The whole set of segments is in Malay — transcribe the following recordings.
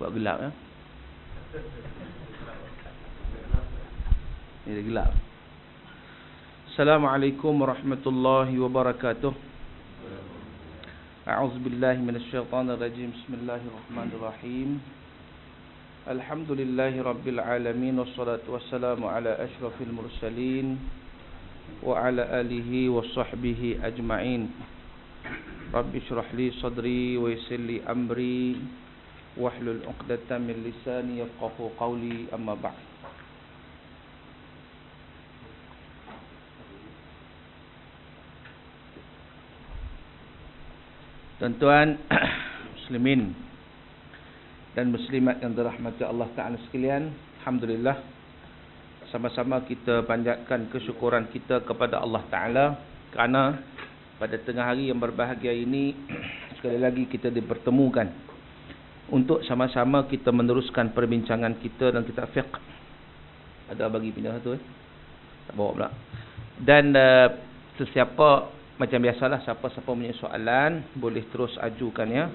Buat gelap ya. Ini dah gelap. Assalamualaikum warahmatullahi wabarakatuh. A'udzubillahi minasyaitonir rajim. Bismillahirrahmanirrahim. Alhamdulillahi rabbil alamin wassalatu wassalamu ala asyrafil mursalin wa ala alihi wa sahbihi ajma'in. Rabbi shrah li sadri wa yassir li amri wahlul 'uqdatam min lisani yafqahu qawli, amma ba'd. Tuan-tuan muslimin dan muslimat yang dirahmati Allah Ta'ala sekalian, alhamdulillah, sama-sama kita panjatkan kesyukuran kita kepada Allah Ta'ala kerana pada tengah hari yang berbahagia ini sekali lagi kita dipertemukan untuk sama-sama kita meneruskan perbincangan kita dalam kitab fiqh. Ada bagi pindah tu tak bawa pula. Dan sesiapa, macam biasalah, siapa-siapa punya soalan boleh terus ajukan ya.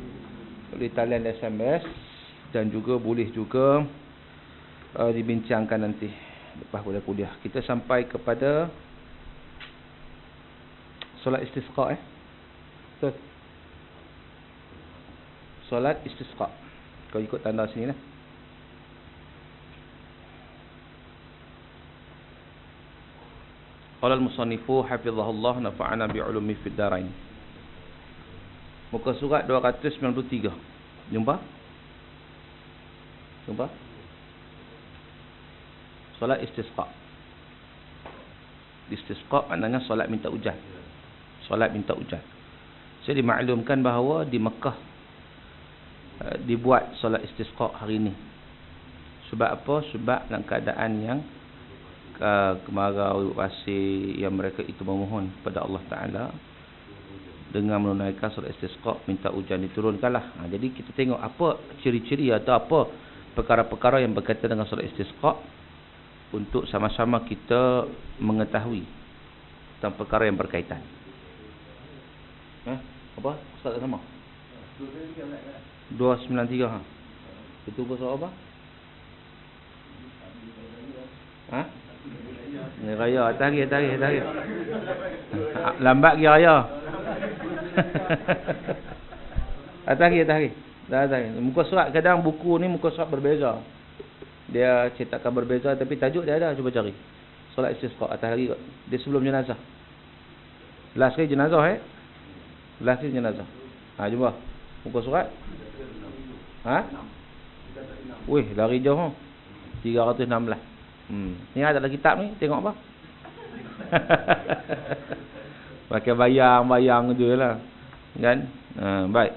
Boleh talian SMS dan juga boleh juga dibincangkan nanti lepas kuliah. Kita sampai kepada solat istisqa Betul. Solat istisqa. Kau ikut tanda sini lah. Qala al-musannifu hafizahullah nafa'ana bi'ulumi fid darain. Muka surat 293. Jumpa? Solat istisqa. Istisqa maknanya solat minta hujan. Solat minta hujan. Saya dimaklumkan bahawa di Mekah dibuat solat istisqa hari ini. Sebab apa? Sebab dalam keadaan yang kemarau, pasir, yang mereka itu memohon kepada Allah Ta'ala dengan menunaikan solat istisqa, minta hujan diturunkanlah. Jadi kita tengok apa ciri-ciri atau apa perkara-perkara yang berkaitan dengan solat istisqa untuk sama-sama kita mengetahui tentang perkara yang berkaitan. Apa? Ustaz sama? 293. Itu pasal apa? Ni raya, tarik. Lambat pergi raya. Tarik. Dah. Muka surat kadang buku ni muka surat berbeza. Dia cetakan berbeza tapi tajuk dia ada, cuba cari. Solat istisqa atas hari dia sebelum jenazah. Last kali jenazah Last kali jenazah. Jumpa. Muka surat. Wih, lari jauh 316. Ni ada dalam kitab ni, tengok apa? Pakai bayang je lah. Kan? Baik.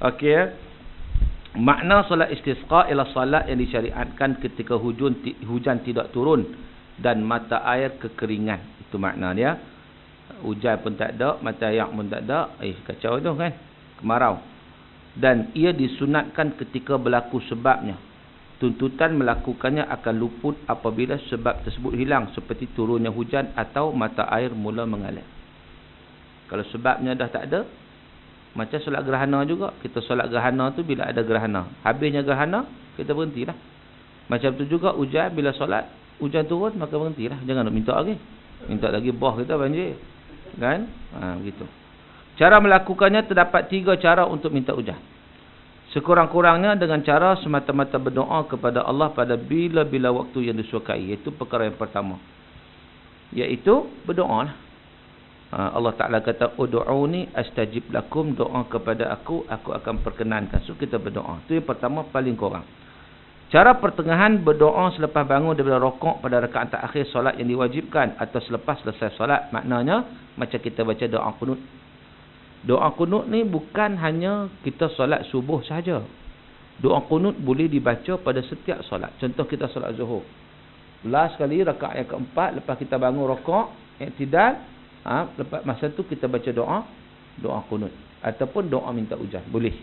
Okey. Makna solat istisqa ialah solat yang disyariatkan ketika hujan tidak turun dan mata air kekeringan. Itu makna dia. Hujan pun tak ada, mata air pun tak ada. Kacau tu kan? Kemarau. Dan ia disunatkan ketika berlaku sebabnya. Tuntutan melakukannya akan luput apabila sebab tersebut hilang, seperti turunnya hujan atau mata air mula mengalir. Kalau sebabnya dah tak ada, macam solat gerhana juga. Kita solat gerhana tu bila ada gerhana. Habisnya gerhana, kita berhentilah. Macam tu juga hujan, bila solat hujan turun, maka berhentilah. Jangan nak minta lagi. Minta lagi bah kita banjir. Kan? Begitu. Cara melakukannya terdapat 3 cara untuk minta hujan. Sekurang-kurangnya dengan cara semata-mata berdoa kepada Allah pada bila-bila waktu yang disukai. Iaitu perkara yang pertama. Iaitu berdoa lah. Allah Ta'ala kata, Udu'uni astajib lakum, doa kepada aku akan perkenankan. So kita berdoa. Itu yang pertama, paling kurang. Cara pertengahan berdoa selepas bangun daripada rokok pada rakaat akhir solat yang diwajibkan atau selepas selesai solat. Maknanya macam kita baca doa qunut. Doa qunut ni bukan hanya kita solat subuh sahaja. Doa qunut boleh dibaca pada setiap solat. Contoh kita solat zuhur. Last kali rakaat yang keempat lepas kita bangun rokok, i'tidal, lepas masa tu kita baca doa qunut ataupun doa minta hujan. Boleh.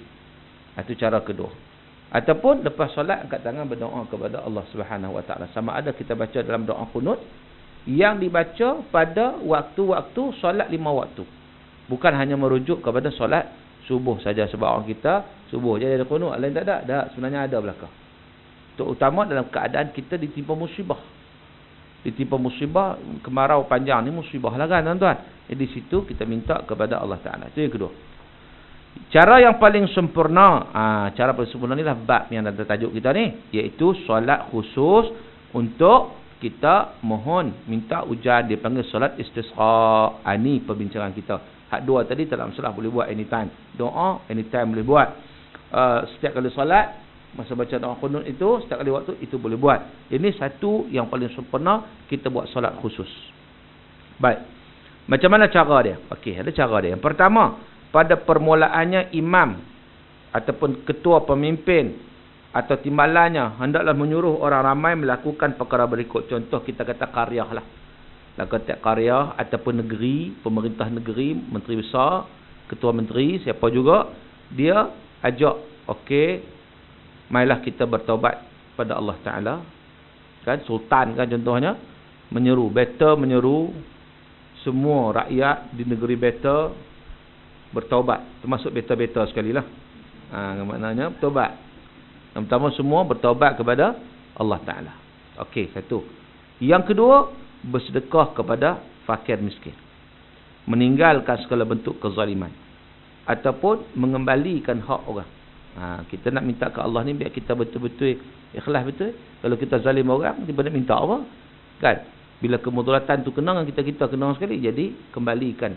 Itu cara kedua. Ataupun lepas solat angkat tangan berdoa kepada Allah Subhanahu Wa Taala. Sama ada kita baca dalam doa qunut yang dibaca pada waktu-waktu solat 5 waktu. Bukan hanya merujuk kepada solat subuh saja, sebab orang kita subuh je ada qunut, lain tak ada. Tak, sebenarnya ada belakang. Terutama dalam keadaan kita ditimpa musibah. Ditimpa musibah, kemarau panjang ni musibah lah kan tuan-tuan. Jadi situ kita minta kepada Allah Ta'ala. Itu yang kedua. Cara yang paling sempurna, cara paling sempurna ni lah bab yang ada tajuk kita ni, iaitu solat khusus untuk kita mohon, minta hujan, dia panggil solat istisqa. Ini perbincangan kita. Hak dua tadi tak ada masalah, boleh buat anytime. Doa anytime boleh buat. Setiap kali solat, masa baca doa qunut itu, setiap kali waktu itu boleh buat. Ini satu yang paling sempurna, kita buat solat khusus. Baik. Macam mana cara dia? Okey, ada cara dia. Yang pertama, pada permulaannya imam ataupun ketua pemimpin atau timbalannya hendaklah menyuruh orang ramai melakukan perkara berikut. Contoh kita kata qaryah lah. Kata qaryah ataupun negeri, pemerintah negeri, menteri besar, ketua menteri, siapa juga, dia ajak, okey, mailah kita bertaubat pada Allah Ta'ala. Kan, sultan kan contohnya, menyeru, beta menyeru semua rakyat di negeri beta bertaubat, termasuk beta-beta sekali lah. Maknanya bertaubat. Yang pertama semua bertaubat kepada Allah Ta'ala. Okey, satu. Yang kedua, bersedekah kepada fakir miskin. Meninggalkan segala bentuk kezaliman. Ataupun mengembalikan hak orang. Kita nak minta ke Allah ni biar kita betul-betul ikhlas betul. Kalau kita zalim orang, kita nak minta apa? Kan? Bila kemudaratan tu kena dengan kita kena sekali. Jadi, kembalikan.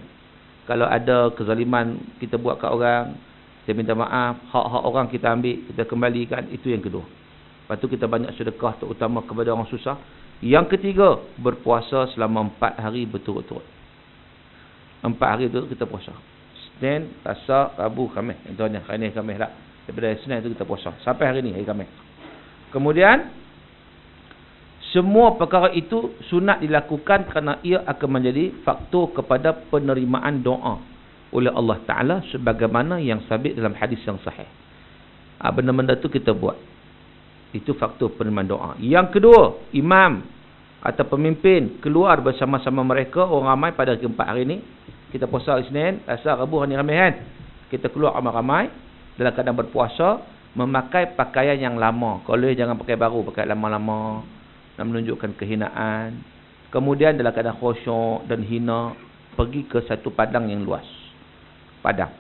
Kalau ada kezaliman kita buat kat orang, kita minta maaf, hak-hak orang kita ambil, kita kembalikan. Itu yang kedua. Lepas tu kita banyak sedekah terutama kepada orang susah. Yang ketiga, berpuasa selama 4 hari berturut-turut. 4 hari tu kita puasa. Isnin, Selasa, Rabu, Khamis. Contohnya, hari ni Khamis lah. Daripada Isnin tu kita puasa. Sampai hari ni, hari Khamis. Kemudian, semua perkara itu sunat dilakukan kerana ia akan menjadi faktor kepada penerimaan doa oleh Allah Ta'ala sebagaimana yang sabit dalam hadis yang sahih. Benda-benda tu kita buat. Itu faktor penerimaan doa. Yang kedua, imam atau pemimpin keluar bersama-sama mereka, orang ramai pada keempat hari ni. Kita puasa Isnin, Selasa, Rabu, hari Khamis kan. Kita keluar ramai-ramai dalam keadaan berpuasa, memakai pakaian yang lama. Kalau jangan pakai baru, pakai lama-lama. Nak menunjukkan kehinaan. Kemudian dalam keadaan khusyuk dan hina, pergi ke satu padang yang luas. Padang.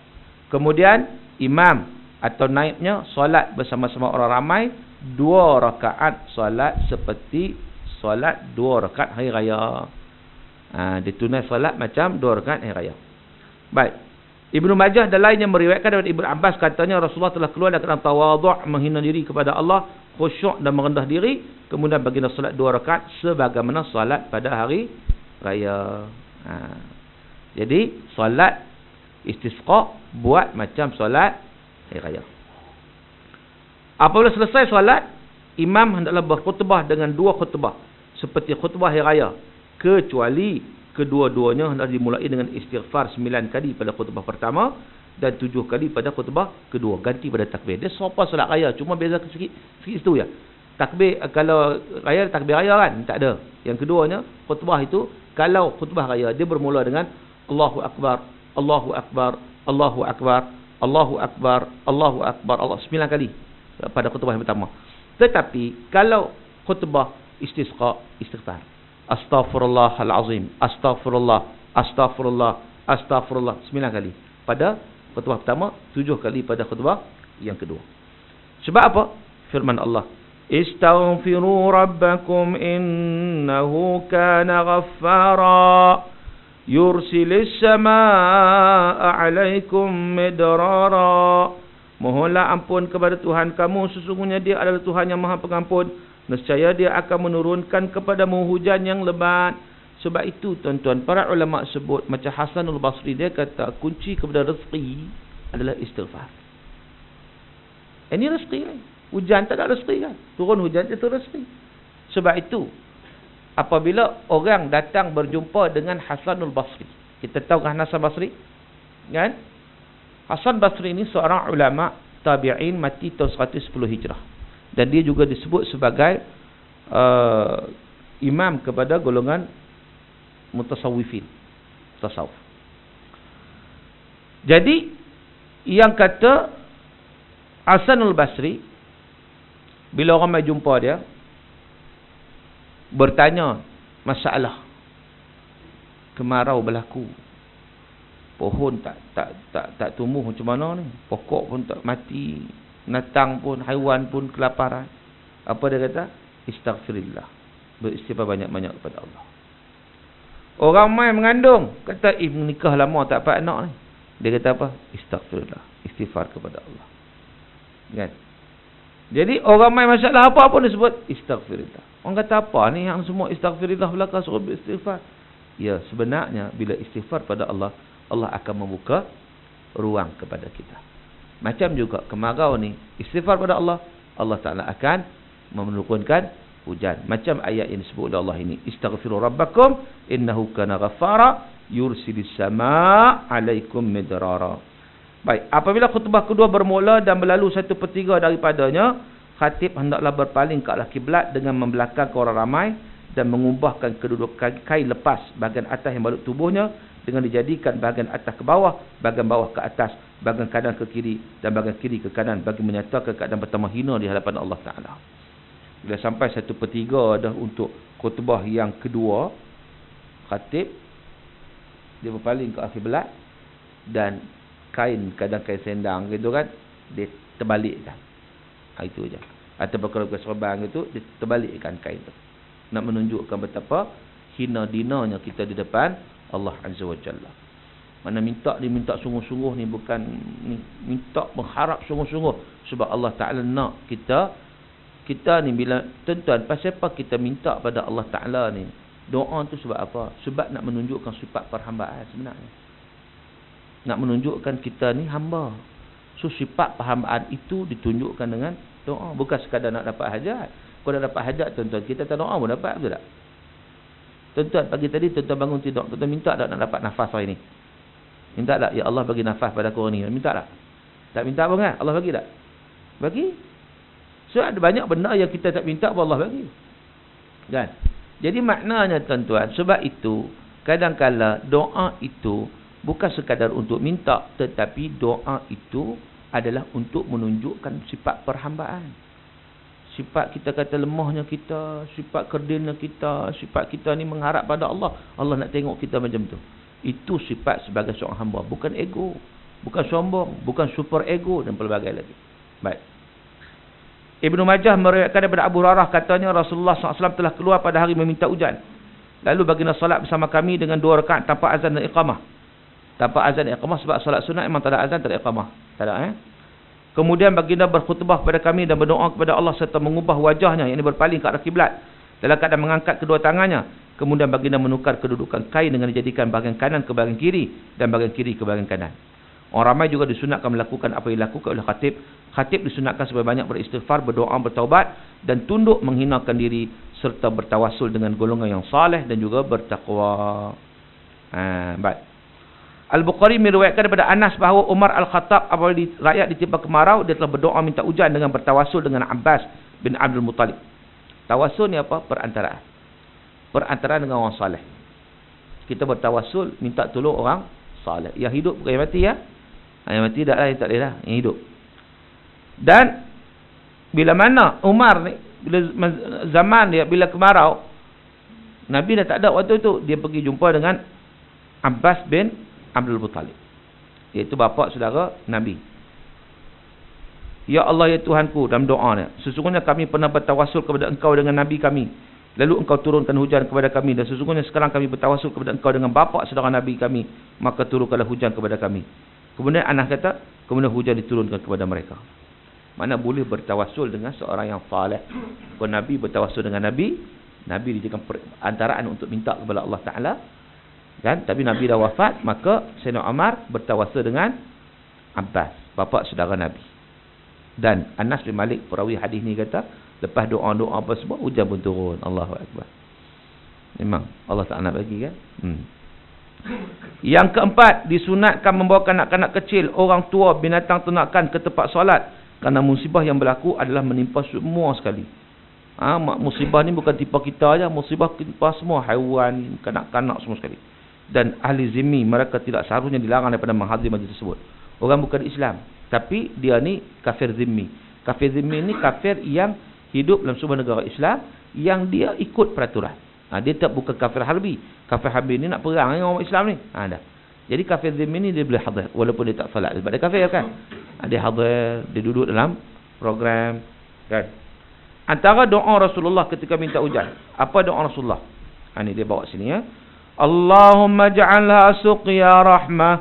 Kemudian imam atau naibnya solat bersama-sama orang ramai 2 rakaat solat seperti solat 2 rakaat hari raya. Ditunai solat macam 2 rakaat hari raya. Baik. Ibnu Majah dan lainnya meriwayatkan daripada Ibnu Abbas katanya Rasulullah telah keluar dari keadaan tawadhu', menghina diri kepada Allah, khusyuk dan merendah diri, kemudian baginda solat 2 rakaat sebagaimana solat pada hari raya. Jadi solat istisqa buat macam solat hari raya. Apabila selesai solat, imam hendaklah berkhutbah dengan 2 khutbah seperti khutbah hari raya, kecuali kedua-duanya hendak dimulai dengan istighfar 9 kali pada khutbah pertama dan 7 kali pada khutbah kedua, ganti pada takbir. Dia serupa solat raya, cuma beza sikit situ ya. Takbir kalau raya takbir raya kan, tak ada. Yang keduanya khutbah itu, kalau khutbah raya dia bermula dengan Allahu Akbar, Allahu Akbar, Allahu Akbar, Allahu Akbar, Allahu Akbar, Allah 9 kali pada khutbah yang pertama. Tetapi kalau khutbah istisqa, istighfar, Astaghfirullahalazim, Astaghfirullah, Astaghfirullah, Astaghfirullah 9 kali pada khutbah pertama, 7 kali pada khutbah yang kedua. Sebab apa? Firman Allah, Istaghfiru rabbakum innahu kana ghaffara yursilis samaa'a 'alaikum midrara. Mohonlah ampun kepada Tuhan kamu, sesungguhnya Dia adalah Tuhan yang Maha Pengampun. Nescaya Dia akan menurunkan kepadamu hujan yang lebat. Sebab itu tuan-tuan, para ulama sebut, macam Hasanul Basri, dia kata kunci kepada rezeki adalah istighfar. Ini rezeki ni. Hujan tak ada rezeki kan? Turun hujan itu rezeki. Sebab itu apabila orang datang berjumpa dengan Hasanul Basri, kita tahu kan Hasan Basri? Kan? Hasan Basri ini seorang ulama tabi'in, mati tahun 110 Hijrah. Dan dia juga disebut sebagai imam kepada golongan mutasawwifin, tasawuf. Jadi Yang kata Hasanul Basri, bila orang mai jumpa dia, bertanya masalah kemarau berlaku, pohon tak tumbuh macam mana ni, pokok pun tak mati, binatang pun, haiwan pun kelaparan. Apa dia kata? Istighfirillah, beristighfar banyak-banyak kepada Allah. Orang mai mengandung, kata menikah lama tak dapat anak ni, dia kata apa? Istighfirillah, istighfar kepada Allah. Kan? Jadi orang mai masalah apa pun dia sebut istighfirillah. Orang kata apa ni yang semua istighfirillah belaka suruh beristighfar? Ya, sebenarnya bila istighfar pada Allah, Allah akan membuka ruang kepada kita. Macam juga kemarau ni, istighfar pada Allah, Allah Ta'ala akan menurunkan hujan. Macam ayat yang disebut oleh Allah ini, istaghfiru rabbakum innahu kana ghaffara yursilis samaa alaikum midrara. Baik, apabila khutbah kedua bermula dan berlalu 1/3 daripadanya, khatib hendaklah berpaling ke arah kiblat dengan membelakang ke orang ramai dan mengubahkan kedudukan kain lepas bahagian atas yang balut tubuhnya dengan dijadikan bahagian atas ke bawah, bahagian bawah ke atas, bahagian kanan ke kiri dan bahagian kiri ke kanan bagi menyatakan keadaan pertama hina di hadapan Allah Ta'ala. Bila sampai 1/3 dah untuk khutbah yang kedua, khatib dia berpaling ke arah kiblat dan kain, kadang kain sendang gitu kan, dia terbalikkan. Itu je. Atau kalau serban gitu, dia terbalikkan kain tu. Nak menunjukkan betapa hina dinanya kita di depan Allah Azza wa Jalla. Mana diminta sungguh-sungguh ni, bukan ni, minta berharap sungguh-sungguh sebab Allah Ta'ala nak kita ni bila tuan-tuan, pasal apa kita minta pada Allah Ta'ala ni? Doa tu sebab apa? Sebab nak menunjukkan sifat perhambaan sebenarnya. Nak menunjukkan kita ni hamba. So sifat perhambaan itu ditunjukkan dengan doa, bukan sekadar nak dapat hajat. Kalau nak dapat hajat tuan-tuan, kita tak doa pun dapat, betul tak? Tuan-tuan, pagi tadi tuan-tuan bangun tidur, tuan-tuan minta tak nak dapat nafas hari ni? Minta tak? Ya Allah bagi nafas pada aku ni. Minta tak? Tak minta pun kan? Allah bagi tak? Bagi. So ada banyak benda yang kita tak minta pun Allah bagi. Kan? Jadi maknanya tuan-tuan, sebab itu kadang-kala doa itu bukan sekadar untuk minta, tetapi doa itu adalah untuk menunjukkan sifat perhambaan. Sifat kita kata lemahnya kita, sifat kerdilnya kita, sifat kita ni mengharap pada Allah. Allah nak tengok kita macam tu. Itu sifat sebagai seorang hamba, bukan ego, bukan sombong, bukan super ego dan pelbagai lagi. Baik. Ibnu Majah meriwayatkan daripada Abu Hurairah, katanya Rasulullah SAW telah keluar pada hari meminta hujan. Lalu baginda salat bersama kami dengan 2 rakaat tanpa azan dan iqamah. Tanpa azan dan iqamah sebab salat sunat memang tak ada azan, tak ada iqamah. Tak ada Kemudian baginda berkhutbah kepada kami dan berdoa kepada Allah serta mengubah wajahnya, yang ini berpaling ke arah kiblat dalam keadaan mengangkat kedua tangannya. Kemudian baginda menukar kedudukan kain dengan dijadikan bahagian kanan ke bahagian kiri dan bahagian kiri ke bahagian kanan. Orang ramai juga disunatkan melakukan apa yang dilakukan oleh khatib. Khatib disunatkan supaya banyak beristighfar, berdoa, bertaubat dan tunduk menghinakan diri serta bertawassul dengan golongan yang saleh dan juga bertakwa. Baik. Al-Bukhari meriwayatkan daripada Anas bahawa Umar Al-Khattab apabila rakyat ditimpa kemarau, dia telah berdoa minta hujan dengan bertawassul dengan Abbas bin Abdul Muttalib. Tawassul ni apa? Perantaraan. Perantaraan dengan orang saleh. Kita bertawassul minta tolong orang saleh. Yang hidup bukan yang mati ya. Yang mati tak lah, yang tak boleh lah, yang hidup. Dan bila mana Umar ni, bila zaman dia, bila kemarau, Nabi dah tak ada waktu tu, dia pergi jumpa dengan Abbas bin Abdul Muttalib, iaitu bapa saudara Nabi. Ya Allah ya Tuhanku, dalam doanya, sesungguhnya kami pernah bertawassul kepada engkau dengan Nabi kami, lalu engkau turunkan hujan kepada kami, dan sesungguhnya sekarang kami bertawassul kepada engkau dengan bapa saudara Nabi kami, maka turunkanlah hujan kepada kami. Kemudian Anas kata, kemudian hujan diturunkan kepada mereka. Mana boleh bertawassul dengan seorang yang saleh. Kalau Nabi bertawassul dengan Nabi dijadikan antaraan untuk minta kepada Allah Ta'ala kan? Tapi Nabi dah wafat, maka Sayyidina Umar bertawassul dengan Abbas, bapa saudara Nabi. Dan Anas bin Malik perawi hadis ni kata, lepas doa-doa apa semua, hujan pun turun. Allahu Akbar. Memang Allah Ta'ala bagi kan. Yang keempat, disunatkan membawa kanak-kanak kecil, orang tua, binatang ternakan ke tempat solat, kerana musibah yang berlaku adalah menimpa semua sekali. Musibah ni bukan timpa kita aja, musibah timpa semua, haiwan, kanak-kanak semua sekali. Dan ahli zimmi, mereka tidak seharusnya dilarang daripada menghadiri majlis tersebut. Orang bukan Islam. Tapi dia ni kafir zimmi. Kafir zimmi ni kafir yang hidup dalam sebuah negara Islam, yang dia ikut peraturan. Dia tak bukan kafir harbi. Kafir harbi ni nak perang dengan orang Islam ni. Dah. Jadi kafir zimmi ni dia boleh hadir walaupun dia tak salat. Sebab dia kafir kan. Dia hadir, dia duduk dalam program kan. Antara doa Rasulullah ketika minta hujan. Apa doa Rasulullah? Ini dia bawa sini ya. Allahumma ja'alha suqya rahmah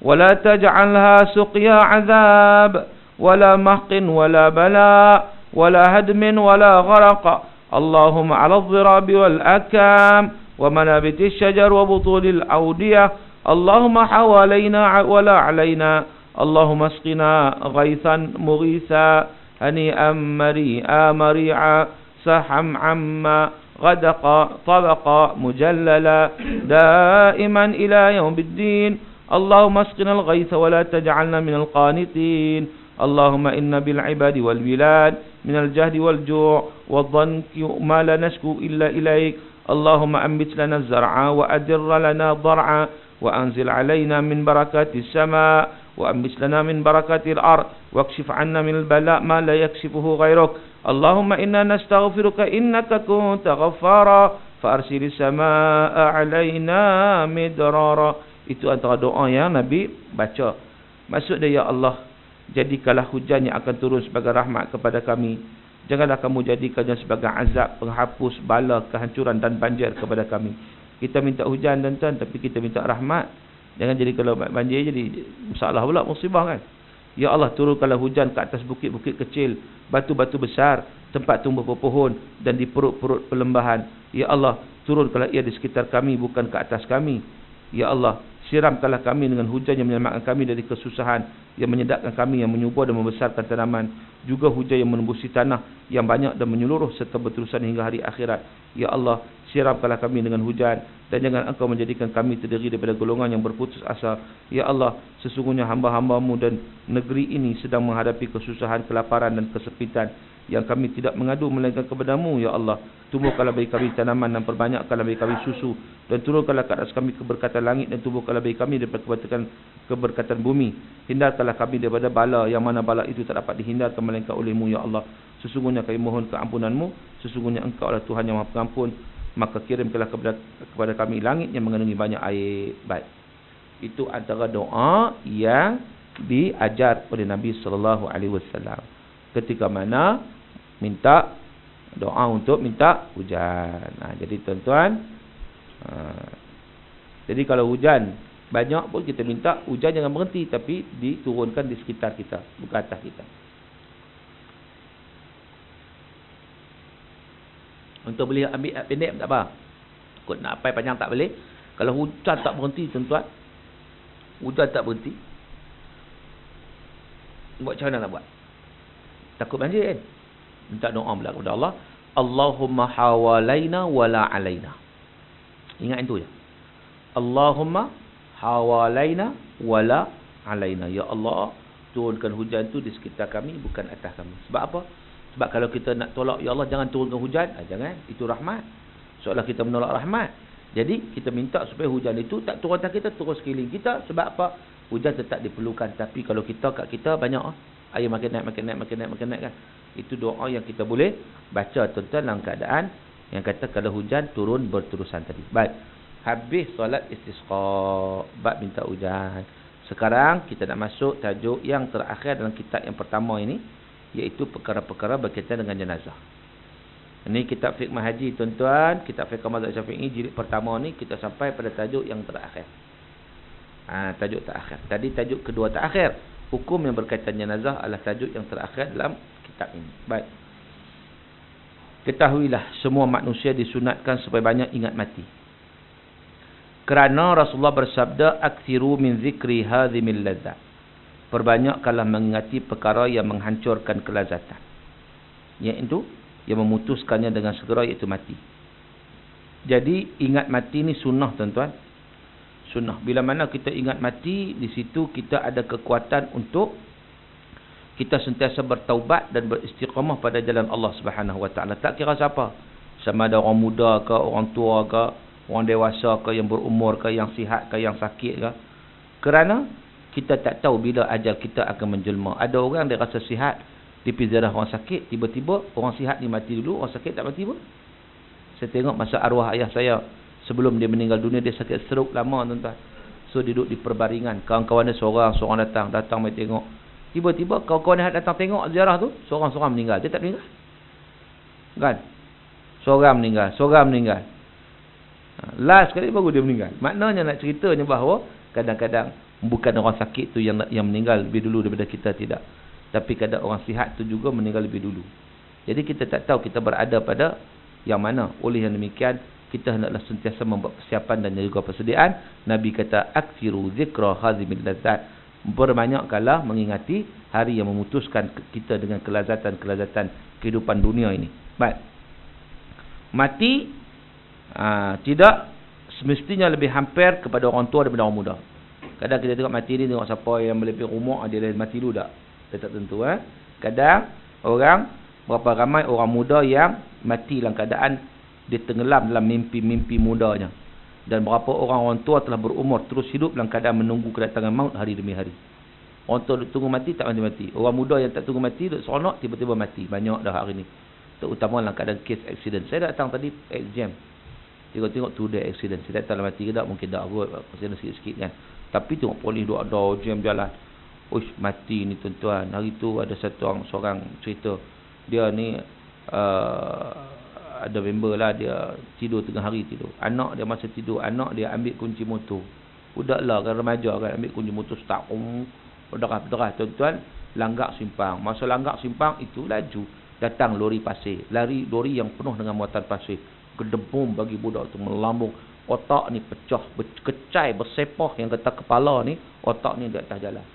wa la taj'alha suqya azab wa la mahqin wa la bala wa la hadmin wa la gharaq. Allahumma 'ala adh-dhirabi wal akam wa manabiti asy-syajar wa butulil awdiyah. Allahumma hawalaina wa la 'alaina. Allahumma asqina ghaithan mughitha hani'an mari'a mari'a saham 'amma غدق طبق مجللا دائما إلى يوم الدين اللهم اسقنا الغيث ولا تجعلنا من القانطين اللهم إن بالعباد والبلاد من الجهد والجوع والضنك ما لا نشكو إلا إليك اللهم أنبت لنا الزرع وأدر لنا الضرع وأنزل علينا من بركات السماء وأنبت لنا من بركات الأرض واكشف عنا من البلاء ما لا يكشفه غيرك اللهم إنا نستغفرك إنك كنت غفارا فأرسل السماء علينا مدرارا. Itu antara doa yang Nabi baca. Maksud dia, ya Allah, jadikanlah hujan yang akan turun sebagai rahmat kepada kami. Janganlah kamu jadikannya sebagai azab, penghapus, bala, kehancuran dan banjir kepada kami. Kita minta hujan tuan-tuan, tapi kita minta rahmat. Jangan jadi kalau banjir jadi masalah pula, musibah kan. Ya Allah, turunkanlah hujan ke atas bukit-bukit kecil, batu-batu besar, tempat tumbuh pohon dan di perut-perut perlembahan. Ya Allah, turunkanlah ia di sekitar kami, bukan ke atas kami. Ya Allah, siramkanlah kami dengan hujan yang menyelamatkan kami dari kesusahan, yang menyedapkan kami, yang menyubur dan membesarkan tanaman. Juga hujan yang menembusi tanah yang banyak dan menyeluruh serta berterusan hingga hari akhirat. Ya Allah, siramkanlah kami dengan hujan dan jangan engkau menjadikan kami terdiri daripada golongan yang berputus asa. Ya Allah, sesungguhnya hamba-hambamu dan negeri ini sedang menghadapi kesusahan, kelaparan dan kesepitan, yang kami tidak mengadu melainkan kepadamu. Ya Allah, tumbuhkanlah bagi kami tanaman dan perbanyakkanlah bagi kami susu, dan turunkanlah ke atas kami keberkatan langit, dan tumbuhkanlah bagi kami daripada keberkatan bumi. Hindarkanlah kami daripada bala, yang mana bala itu tak dapat dihindarkan melainkan olehmu. Ya Allah, sesungguhnya kami mohon keampunanmu, sesungguhnya engkau adalah Tuhan yang maha pengampun, maka kirimkanlah kepada kami langit yang mengandungi banyak air. Baik, itu antara doa yang diajar oleh Nabi SAW ketika mana minta doa untuk minta hujan. Jadi tuan-tuan, jadi kalau hujan banyak pun kita minta hujan jangan berhenti, tapi diturunkan di sekitar kita, bukan atas kita. Untuk boleh ambil pendek tak apa. Takut nak apa panjang tak boleh. Kalau hujan tak berhenti tuan-tuan, hujan tak berhenti, buat macam mana nak buat? Takut banjir kan? Minta doa pula kepada Allah. Allahumma hawalaina wala alaina. Ingat itu je. Allahumma hawalaina wala alaina. Ya Allah, turunkan hujan tu di sekitar kami, bukan atas kami. Sebab apa? Sebab kalau kita nak tolak, ya Allah jangan turunkan hujan, jangan. Itu rahmat. Seolah kita menolak rahmat. Jadi kita minta supaya hujan itu tak turun atas kita, turun sekeliling kita. Sebab apa? Hujan tetap diperlukan. Tapi kalau kita kat kita banyak air makin naik kan. Itu doa yang kita boleh baca tuan-tuan dalam keadaan yang kata kalau hujan turun berterusan tadi. Baik. Habis solat istisqa, bab minta hujan. Sekarang kita nak masuk tajuk yang terakhir dalam kitab yang pertama ini, iaitu perkara-perkara berkaitan dengan jenazah. Ini kitab fiqh haji tuan-tuan, kitab fiqh mazhab Syafi'i jilid pertama ni kita sampai pada tajuk yang terakhir. Tajuk terakhir. Tadi tajuk kedua terakhir. Hukum yang berkaitan jenazah adalah tajuk yang terakhir dalam kitab ini. Baik. Ketahuilah semua manusia disunatkan supaya banyak ingat mati. Kerana Rasulullah bersabda, "Aktsiru min zikri hadhimil ladzat." Perbanyakkanlah mengingati perkara yang menghancurkan kelazatan. Iaitu yang memutuskannya dengan segera, iaitu mati. Jadi ingat mati ni sunnah tuan-tuan. Sunnah. Bila mana kita ingat mati, di situ kita ada kekuatan untuk kita sentiasa bertaubat dan beristiqamah pada jalan Allah Subhanahu Wa Taala. Tak kira siapa. Sama ada orang muda ke, orang tua ke, orang dewasa ke, yang berumur ke, yang sihat ke, yang sakit ke. Kerana kita tak tahu bila ajal kita akan menjelma. Ada orang dia rasa sihat, dia pergi ziarah orang sakit, tiba-tiba orang sihat ni mati dulu, orang sakit tak mati pun. Saya tengok masa arwah ayah saya sebelum dia meninggal dunia, dia sakit stroke lama tuan-tuan. So dia duduk di perbaringan, kawan-kawan dia seorang datang mai tengok. Tiba-tiba kawan-kawan dia datang tengok ziarah tu, seorang-seorang meninggal. Dia tak meninggal. Kan? Seorang meninggal. Last kali baru dia meninggal. Maknanya nak ceritanya bahawa kadang-kadang bukan orang sakit tu yang meninggal lebih dulu daripada kita, tidak. Tapi kadang orang sihat tu juga meninggal lebih dulu. Jadi kita tak tahu kita berada pada yang mana. Oleh yang demikian, kita hendaklah sentiasa membuat persiapan dan juga persediaan. Nabi kata, aksiru zikra khazimil lazat. Berbanyakkanlah mengingati hari yang memutuskan kita dengan kelazatan-kelazatan kehidupan dunia ini. Baik. Mati tidak semestinya lebih hampir kepada orang tua daripada orang muda. Kadang kita tengok mati ni, tengok siapa yang melebih umur, dia dah mati dulu tak? Dia tak tentu. Kadang orang, berapa ramai orang muda yang mati dalam keadaan dia tenggelam dalam mimpi-mimpi mudanya. Dan berapa orang tua telah berumur terus hidup dalam keadaan menunggu kedatangan maut hari demi hari. Orang tua tunggu mati, tak mati-mati. Orang muda yang tak tunggu mati, duduk seronok, tiba-tiba mati. Banyak dah hari ni. Terutama dalam keadaan kes accident. Saya datang tadi exam. Tengok-tengok tu dia accident. Saya datang mati ke tak? Mungkin tak kot. Accident sikit-sikit kan. Tapi tengok polis duk ada jam jalan. Uish, mati ni tuan-tuan. Hari tu ada seorang cerita. Dia ni ada member lah, dia tidur tengah hari tidur. Anak dia masa tidur, anak dia ambil kunci motor. Budak lah kan, remaja kan, ambil kunci motor start. Berderah tuan-tuan, langgak simpang. Masa langgak simpang itu laju. Datang lori pasir. Lori yang penuh dengan muatan pasir. Gedebum bagi budak tu melambung. Otak ni pecah, berkecai, bersepah yang kata kepala ni, otak ni di atas jalan.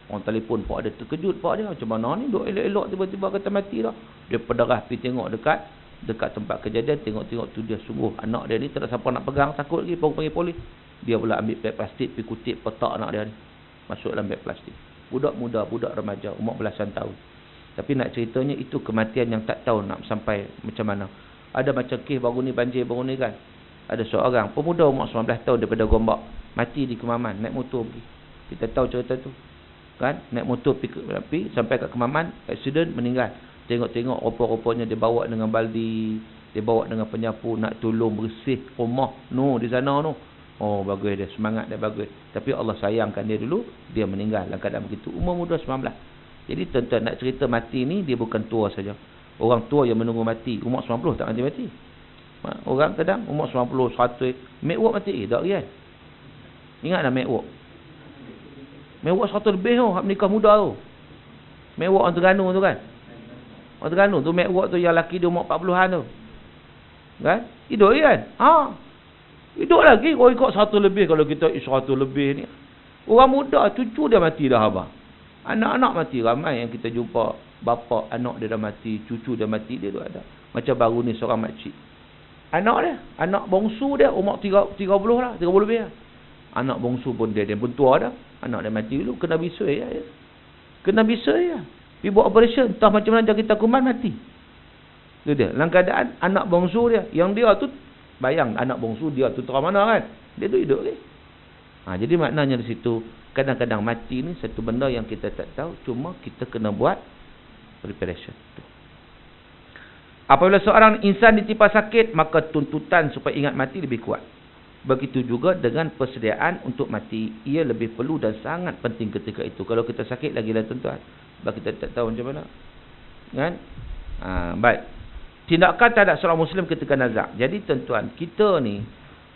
Orang telefon pak dia, terkejut pak dia, macam mana ni duk elok-elok tiba-tiba kata mati dah. Dia berderah pergi tengok dekat tempat kejadian, tengok-tengok tu dia sungguh anak dia ni tak ada siapa nak pegang, takut lagi panggil polis. Dia pula ambil beg plastik pergi kutip otak anak dia ni. Masuk dalam beg plastik. Budak muda, budak remaja, umur belasan tahun. Tapi nak ceritanya itu kematian yang tak tahu nak sampai macam mana. Ada macam kes baru ni, banjir baru ni kan. Ada seorang pemuda umur 19 tahun daripada Gombak, mati di Kemaman, naik motor pergi. Kita tahu cerita tu. Kan? Naik motor pergi sampai kat Kemaman, accident, meninggal. Tengok-tengok rupa-rupanya dia bawa dengan baldi, dia bawa dengan penyapu nak tolong bersih rumah di sana tu. Oh, bagus dia, semangat dia bagus. Tapi Allah sayangkan dia dulu, dia meninggal dalam keadaan begitu. Umur muda 19. Jadi tuan-tuan nak cerita mati ni, dia bukan tua saja. Orang tua yang menunggu mati, umur 90 tak mati-mati. Orang kadang umur 90, 100, make work mati. Tak kan? Ingat dah make work. Make work 100 lebih tu, hak menikah muda tu. Make work orang Terengganu tu kan? Orang Terengganu tu make work tu yang laki dia umur 40-an tu. Kan? Hidup kan? Hidup lagi kalau ikut 100 lebih, kalau kita 100 lebih ni. Orang muda, cucu dia mati dah abang. Anak-anak mati, ramai yang kita jumpa. Bapa, anak dia dah mati, cucu dia mati, dia tu ada. Macam baru ni seorang makcik. Anak bongsu dia umur 30 lah, 30 lebih lah. Anak bongsu pun dia pun tua dah. Anak dia mati dulu, kena bisui ya. Kena bisui ya. Pergi buat operation, entah macam mana kita kuman mati. Itu dia. Dalam keadaan anak bongsu dia, yang dia tu, bayang anak bongsu dia tu terang mana kan. Dia tu hidup ni. Jadi maknanya di situ, kadang-kadang mati ni satu benda yang kita tak tahu, cuma kita kena buat preparation. Apabila seorang insan ditimpa sakit, maka tuntutan supaya ingat mati lebih kuat. Begitu juga dengan persediaan untuk mati. Ia lebih perlu dan sangat penting ketika itu. Kalau kita sakit lagi lah tuan-tuan. Sebab kita tak tahu macam mana. Kan? Baik. Tindakan terhadap seorang Muslim ketika nazak. Jadi tuan-tuan, kita ni,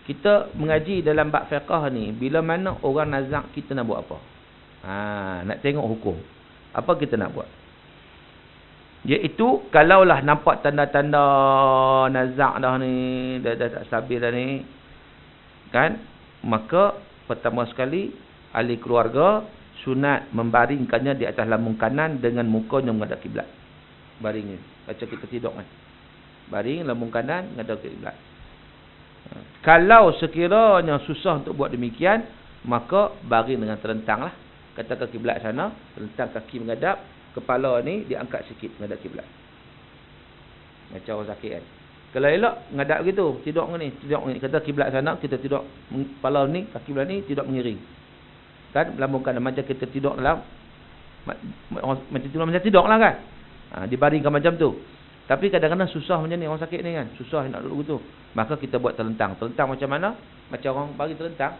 kita mengaji dalam bab fiqah ni, bila mana orang nazak, kita nak buat apa? Nak tengok hukum. Apa kita nak buat? Iaitu, kalaulah nampak tanda-tanda nazak dah ni, dah tak stabil dah ni, kan? Maka, pertama sekali, ahli keluarga, sunat membaringkannya di atas lambung kanan dengan mukanya menghadap kiblat. Baringin. Baca kita tidur kan. Baring, lambung kanan, menghadap kiblat. Kalau sekiranya susah untuk buat demikian, maka baring dengan terentang lah. Katakan kiblat sana, terentang kaki menghadap, kepala ni diangkat sikit menghadap kiblat. Macam orang sakit kan. Kalau elok menghadap gitu, tidur ni. Kata kiblat sana, kita tidur kepala ni, kaki belah ni tidak mengiring. Kan melambungkan macam kita tidur dalam macam tidur lah kan. Dibaringkan macam tu. Tapi kadang-kadang susah macam ni, orang sakit ni kan, susah nak duduk gitu. Maka kita buat terlentang. Terlentang macam mana? Macam orang bagi terlentang.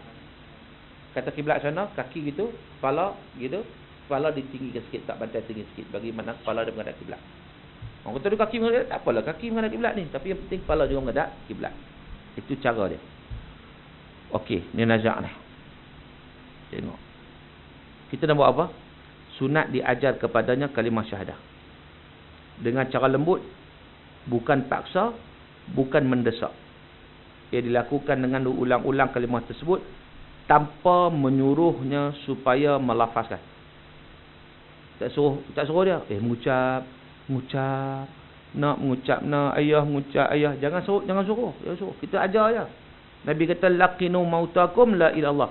Kata kiblat sana, kaki gitu, kepala gitu. Kepala ditinggikan sikit, tak bantai tinggi sikit. Bagi mana kepala dia menghadap kiblat. Orang kata dia kaki menghadap, tak apalah kaki menghadap kiblat ni. Tapi yang penting kepala juga menghadap kiblat. Itu cara dia. Okey, ni nazak ni. Tengok. Kita nak buat apa? Sunat diajar kepadanya kalimah syahadah. Dengan cara lembut, bukan paksa, bukan mendesak. Ia dilakukan dengan ulang-ulang kalimah tersebut tanpa menyuruhnya supaya melafazkan. Tak suruh dia, mengucap, nak mengucap, nak ayah mengucap ayah. Jangan suruh. Kita ajar aja. Nabi kata laqinu mautakum la ilallah.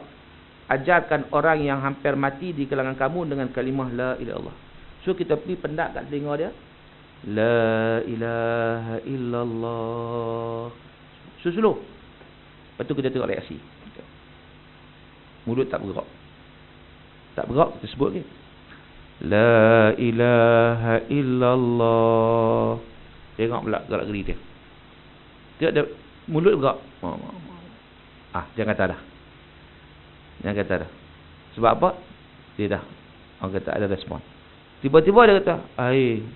Ajarkan orang yang hampir mati di kalangan kamu dengan kalimah la ilallah. So kita pergi pendak kat telinga dia. La ilaha illallah. Slow. Lepas tu kita tengok reaksi. Mulut tak bergerak. Tak bergerak, kita sebut lagi. La ilaha illallah. Tengok pula gerak geri dia. Tengok dia, mulut bergerak. Jangan kata dah. Jangan kata dah. Sebab apa? Dia dah. Orang kata ada respon. Tiba-tiba dia kata, air.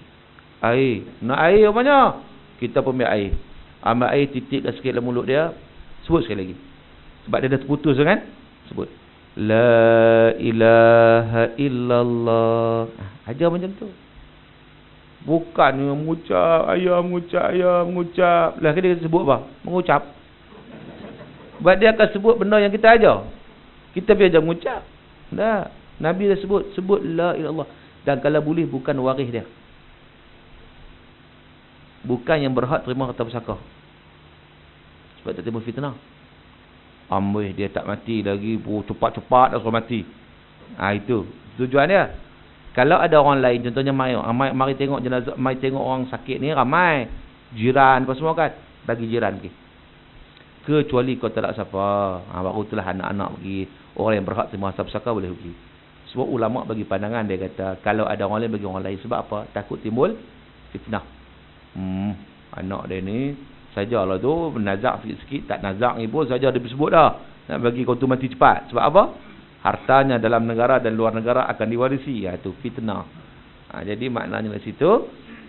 Nak air apanya? Kita pun ambil air. Ambil air, titikkan sikit dalam mulut dia. Sebut sekali lagi. Sebab dia dah terputus kan? Sebut. La ilaha illallah. Ajar macam tu. Bukan mengucap ayah. Lah dia sebut apa? Mengucap. Sebab dia akan sebut benda yang kita ajar. Kita biar ajar mengucap. Dah. Nabi dah sebut la ilallah. Dan kalau boleh bukan waris dia. Bukan yang berhak terima harta pusaka. Sebab tak timbul fitnah. Amboi dia tak mati lagi, cepat-cepat dah suruh mati. Itu tujuan dia. Kalau ada orang lain, contohnya mari tengok jenazah, mari tengok orang sakit ni ramai. Jiran apa semua kan, bagi jiran pergi. Kecuali kau tak ada siapa, baru itulah anak-anak pergi. Orang yang berhak terima harta pusaka boleh pergi. Sebab ulama bagi pandangan, dia kata kalau ada orang lain bagi orang lain. Sebab apa? Takut timbul fitnah. Anak dia ni sajalah tu nazak sikit, tak nazak ni pun saja dia sebut dah nak bagi kau tu mati cepat. Sebab apa? Hartanya dalam negara dan luar negara akan diwarisi. Itu fitnah. Jadi maknanya di situ,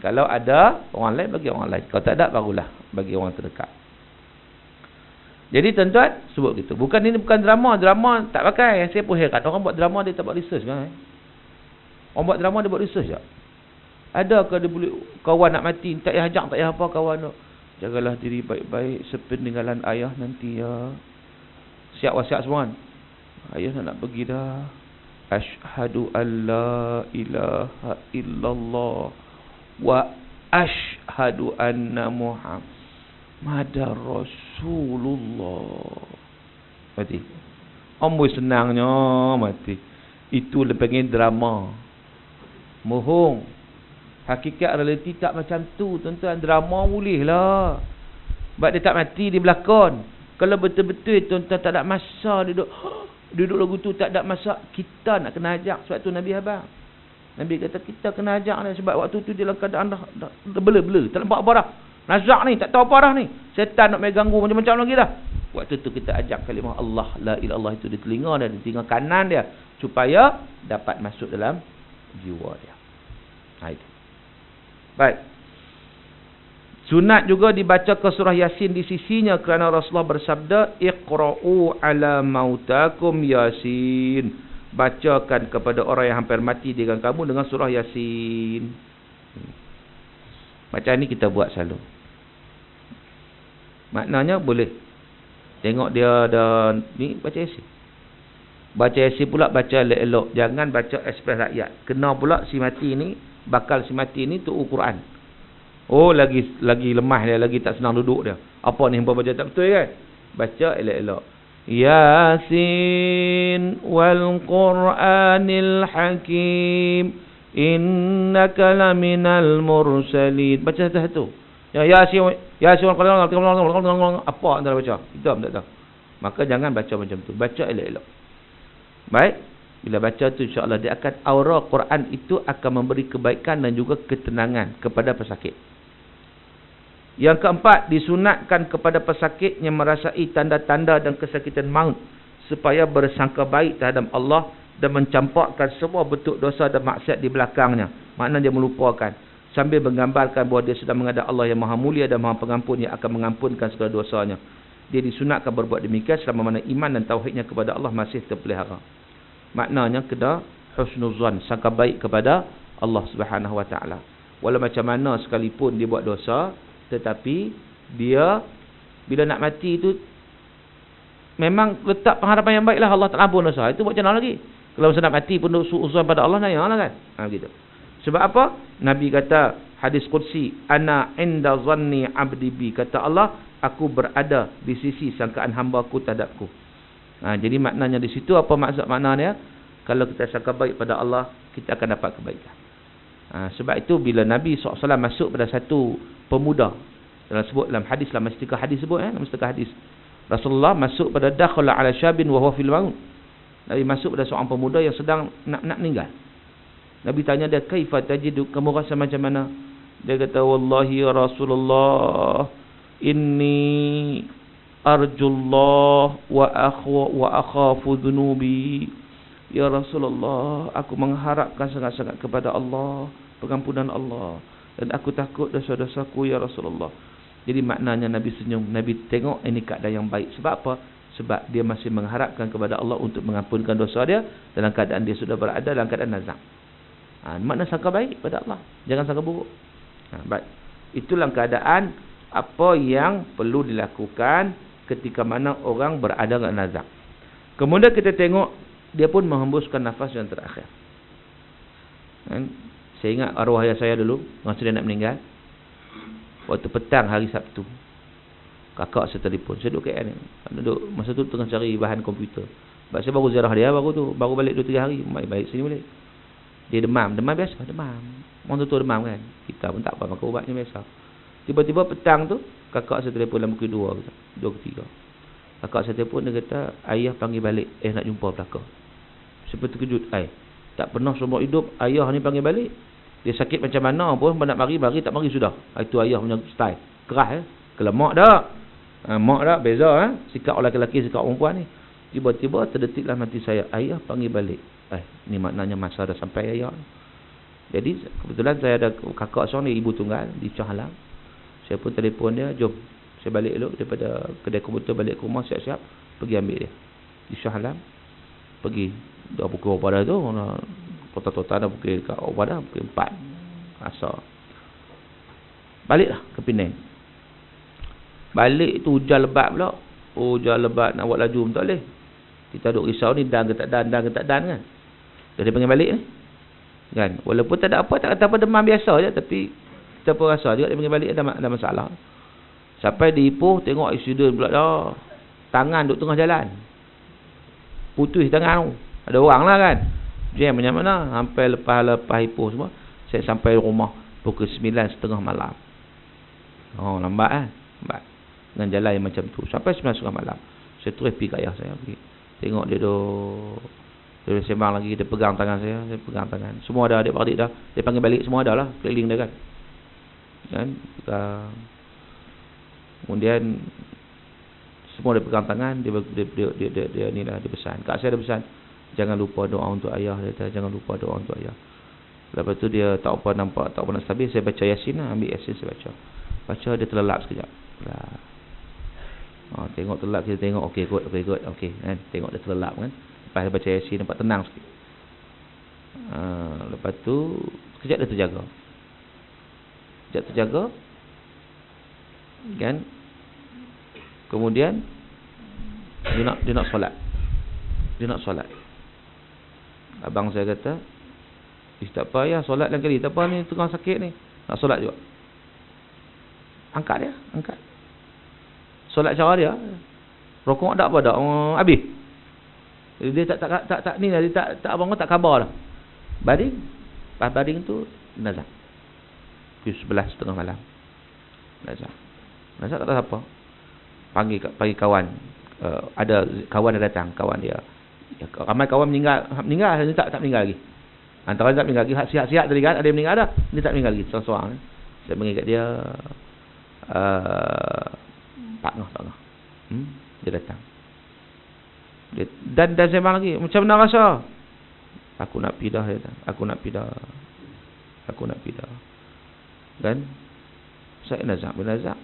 kalau ada orang lain bagi orang lain, kalau tak ada barulah bagi orang terdekat. Jadi tuan-tuan sebut gitu. Bukan ini bukan drama tak pakai. Saya pun heran orang buat drama dia tak buat research kan. Orang buat drama dia buat research tak? Adakah dia boleh kawan nak mati tak payah ajak, tak payah apa kawan tu. Jagalah diri baik-baik sepeninggalan ayah nanti ya. Siap wasiat semua kan? Ayah nak pergi dah. Asyhadu an la ilaha illallah wa asyhadu anna Muhammadar Rasulullah. Mati. Amboi senangnya mati. Itu lebih drama. Mohong. Hakikat realiti tak macam tu, tuan-tuan. Drama boleh lah. Sebab dia tak mati, dia berlakon. Kalau betul-betul tuan-tuan tak ada masa duduk lagu tu, tak ada masa, kita nak kena ajak. Sebab tu Nabi abang. Nabi kata kita kena ajak ni. Sebab waktu tu dia dalam keadaan dah bela-bela. Tak nampak apa dah. Nazak ni, tak tahu apa dah ni. Setan nak main ganggu macam-macam lagi dah. Waktu tu kita ajak kalimah Allah, la ilallah itu di telinga dia, di telinga kanan dia. Supaya dapat masuk dalam jiwa dia. Itu. Baik. Sunat juga dibaca ke surah Yasin di sisinya kerana Rasulullah bersabda, Iqra'u ala mautakum Yasin. Bacakan kepada orang yang hampir mati dengan kamu dengan surah Yasin. Macam ni kita buat selalu. Maknanya boleh. Tengok dia ada ni baca Yasin. Baca Yasin pula baca elok-elok. Jangan baca ekspres rakyat. Kena pula si mati ni, bakal si mati ni tu Quran. Oh lagi lemah dia, lagi tak senang duduk dia. Apa ni hangpa baca tak betul kan? Baca elok-elok. Yasin wal Qur'anil Hakim innaka laminal mursalin. Baca satu. Ya Yasin wal Qur'anil apa anda baca? Kita tak tahu. Maka jangan baca macam tu. Baca elok-elok. Baik. Bila baca tu insya-Allah dia akan aura Quran itu akan memberi kebaikan dan juga ketenangan kepada pesakit. Yang keempat, disunatkan kepada pesakit yang merasai tanda-tanda dan kesakitan maut supaya bersangka baik terhadap Allah dan mencampakkan semua bentuk dosa dan maksiat di belakangnya. Maknanya dia melupakan sambil menggambarkan bahawa dia sedang menghadap Allah yang Maha Mulia dan Maha Pengampun yang akan mengampunkan segala dosanya. Dia disunatkan berbuat demikian selama mana iman dan tauhidnya kepada Allah masih terpelihara. Maknanya kena husnuzan, sangka baik kepada Allah Subhanahu Wa Taala. Walau macam mana sekalipun dia buat dosa, tetapi dia bila nak mati itu memang letak pengharapan yang baiklah Allah Taala ampun dosa. Itu buat macam mana lagi? Kalau nak mati pun suuzon pada Allah lah kan. Gitu. Sebab apa? Nabi kata hadis qudsi, ana inda zanni abdi bi, kata Allah, aku berada di sisi sangkaan hamba-Ku terhadapku. Jadi maknanya di situ apa maksud maknanya? Kalau kita sangka baik pada Allah, kita akan dapat kebaikan. Sebab itu bila Nabi SAW masuk pada satu pemuda, dalam hadis, dalam setengah hadis sebut, dalam setengah hadis, Rasulullah masuk pada dakhala ala syabin wa huwa fil maut. Nabi masuk pada seorang pemuda yang sedang nak meninggal. Nabi tanya dia, kaifa tajidu, kamu rasa macam mana? Dia kata, wallahi ya Rasulullah, inni arjullah wa akhafu dhunubi. Ya Rasulullah, aku mengharapkan sangat-sangat kepada Allah, pengampunan Allah, dan aku takut dosa-dosaku ya Rasulullah. Jadi maknanya Nabi senyum. Nabi tengok ini keadaan yang baik. Sebab apa? Sebab dia masih mengharapkan kepada Allah untuk mengampunkan dosa dia dalam keadaan dia sudah berada dalam keadaan nazak. Makna sangka baik pada Allah, jangan sangka buruk. Baik. Itulah keadaan apa yang perlu dilakukan ketika mana orang berada dalam nazak. Kemudian kita tengok dia pun menghembuskan nafas yang terakhir. Saya ingat arwah ayah saya dulu masa dia nak meninggal, waktu petang hari Sabtu, kakak saya telefon. Saya duduk KL ni. Masa tu tengah cari bahan komputer. Sebab saya baru ziarah dia baru balik 2-3 hari. Baik sini balik. Dia demam biasa, demam. Orang tu demam kan. Kita pun tak apa, makan ubatnya biasa. Tiba-tiba petang tu, kakak saya telefon dalam pukul 2 ke 3. Kakak saya telefon, dia kata, ayah panggil balik. Nak jumpa belakang. Seperti terkejut. Tak pernah seumur hidup ayah ni panggil balik. Dia sakit macam mana pun, nak mari tak mari sudah. Itu ayah punya style. Keras Kalau mak dah. Mak dah beza sikap orang lelaki, sikap perempuan ni. Tiba-tiba terdetiklah mati saya. Ayah panggil balik. Ni maknanya masa dah sampai ayah. Jadi kebetulan saya ada kakak seorang ni, ibu tunggal di Shah Alam. Saya pun telefon dia, jom saya balik dulu daripada kedai komputer, balik ke rumah, siap-siap pergi ambil dia di Shah Alam. Pergi dah pukul berapa dah tu, total dah pukul berapa dah, pukul 4 asar. Baliklah ke Penang. Balik tu hujan lebat pula. Hujan lebat, nak buat laju pun tak boleh. Kita duk risau ni, dan ke tak dan kan. Dia panggil balik ni kan, walaupun tak ada apa, tak kata apa, demam biasa je, tapi kita pun rasa juga dia panggil balik ada masalah. Sampai di Ipoh, tengok accident pula dah, tangan duk tengah jalan, putus tangan tu, ada orang lah kan, jam macam mana. Sampai lepas Ipoh semua, saya sampai rumah pukul 9:30 malam. Lambat kan, lambat dengan jalan yang macam tu. Sampai 9:30 malam saya terus pergi kat ayah saya, pergi tengok dia dia sembang lagi, dia pegang tangan saya pegang tangan. Semua ada adik-beradik dah. Dia panggil balik semua dah lah, keliling dia kan. Kemudian semua dia pegang tangan, dia ni lah, dia pesan. Kak saya ada pesan, jangan lupa doa untuk ayah, dia kata, jangan lupa doa untuk ayah. Lepas tu dia tak apa nampak, tak apa nak stabil, saya baca Yasin lah, ambil Yasin saya baca, dia terlelap sekejap. Tengok terlelap, kita tengok okey kan, tengok dia terlelap kan. Lepas baca Yasin nampak tenang sikit. Lepas tu sekejap dia terjaga kan. Kemudian dia nak solat. Abang saya kata, tak apa ya, solat lain kali, tak apa ni tengah sakit ni, nak solat juga. Angkat solat cara dia, rokok tak apa dah, habis. Dia tak ni lah, dia tak abang tak khabar dah. Baring tu nazak. Pukul 11:30 malam. Nazak tak tahu apa. Panggil kawan. Ada kawan dia datang, kawan dia Ya, ramai kawan meninggal ni tak meninggal lagi. Antara tak meninggal lagi, sihat-sihat tadi kan, ada yang meninggal dah, ni tak meninggal lagi, seorang-seorang. Saya mengingat dia partner. Dia datang. Dan sembang lagi, macam mana rasa? Aku nak pindah, aku nak pindah. Kan? Saya nazak.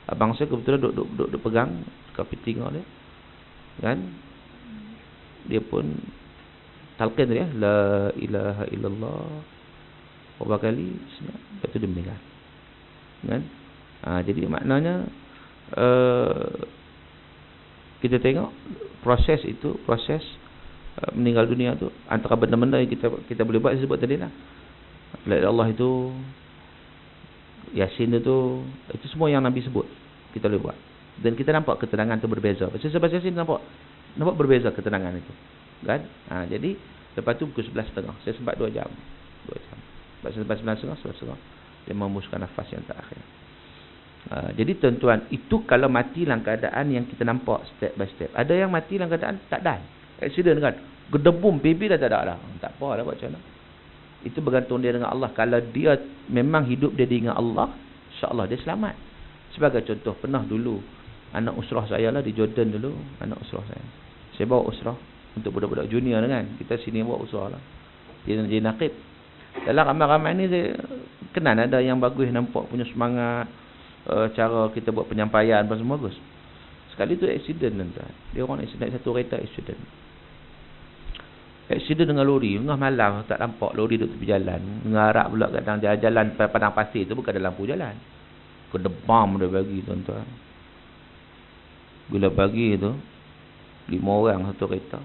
Abang saya kebetulan duduk pegang kapi tinggal dia. Kan? Dia pun talqin dia, la ilaha illallah. Berapa kali? Lepas tu dia meninggal. Kan? Jadi maknanya kita tengok proses meninggal dunia tu antara benda-benda yang kita boleh buat sebut tadi lah. La Allah itu, Yasin itu semua yang Nabi sebut kita boleh buat. Dan kita nampak ketenangan tu berbeza. Pasal sebab Yasin nampak berbeza ketenangan itu. Kan? Jadi lepas tu pukul 11.30 saya sempat 2 jam. Lepas 9.30 dia membuskan nafas yang terakhir. Jadi tuan-tuan, itu kalau mati dalam keadaan yang kita nampak step by step. Ada yang mati dalam keadaan tak dah. Accident kan. Gedebum, baby dah tak ada dah. Tak apa dah buat macam mana. Itu bergantung dia dengan Allah. Kalau dia memang hidup dia dengan Allah, insya-Allah dia selamat. Sebagai contoh, pernah dulu anak usrah saya lah di Jordan dulu, anak usrah saya. Saya bawa usrah untuk budak-budak junior kan. Kita sini bawa usrah lah. Dia jadi naqib. Dalam ramai-ramai ni saya kenal ada yang bagus, nampak punya semangat, cara kita buat penyampaian apa semua bagus. Sekali tu accident tuan. Dia orang accident satu kereta accident. Accident dengan lori, tengah malam tak nampak lori duduk tepi jalan. Mengarah pula kadang jalan padang pasir tu bukan ada lampu jalan. Kedebam dia bagi tuan-tuan. Bila bagi tu 5 orang satu kereta.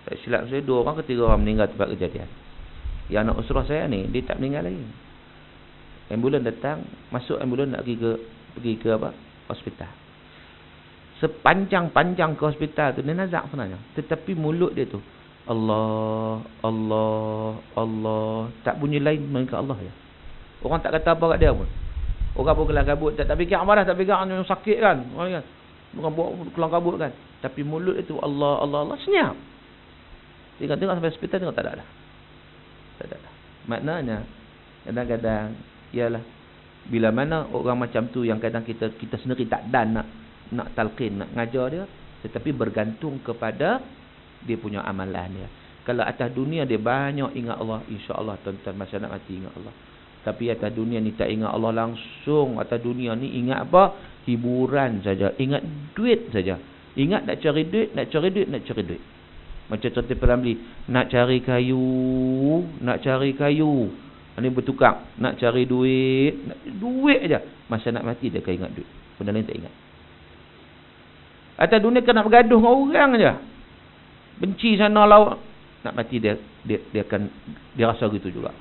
Tak silap saya 2 orang ke 3 orang meninggal tempat kejadian. Yang anak usrah saya ni dia tak meninggal lagi. Ambulan datang, masuk ambulan nak pergi ke apa? Hospital. Sepanjang-panjang ke hospital tu dia nazak sebenarnya. Tetapi mulut dia tu Allah, Allah, Allah, tak bunyi lain melainkan Allah ya. Orang tak kata apa kat dia pun. Orang pun kelang kabut, tak fikir amarah, tak fikir yang sakit kan. Orang kan. Bukan buat kelang kabut kan. Tapi mulut itu Allah, Allah, Allah senyap. Tengok sampai hospital tengok tak ada dah. Tak ada dah. Maknanya kadang-kadang ialah bila mana orang macam tu yang kadang kita sendiri tak dan nak talqin, nak ngajar dia, tetapi bergantung kepada dia punya amalan dia. Kalau atas dunia dia banyak ingat Allah, insya-Allah tuan-tuan masa nak mati ingat Allah. Tapi atas dunia ni tak ingat Allah langsung. Atas dunia ni ingat apa? Hiburan saja, ingat duit saja. Ingat nak cari duit. Macam contoh Peramli, nak cari kayu. Ini bertukar, nak cari duit aja. Masa nak mati dia akan ingat duit. Benda lain tak ingat. Atas dunia kan nak bergaduh dengan orang aja. Benci sana lawan, nak mati dia akan dia rasa gitu juga.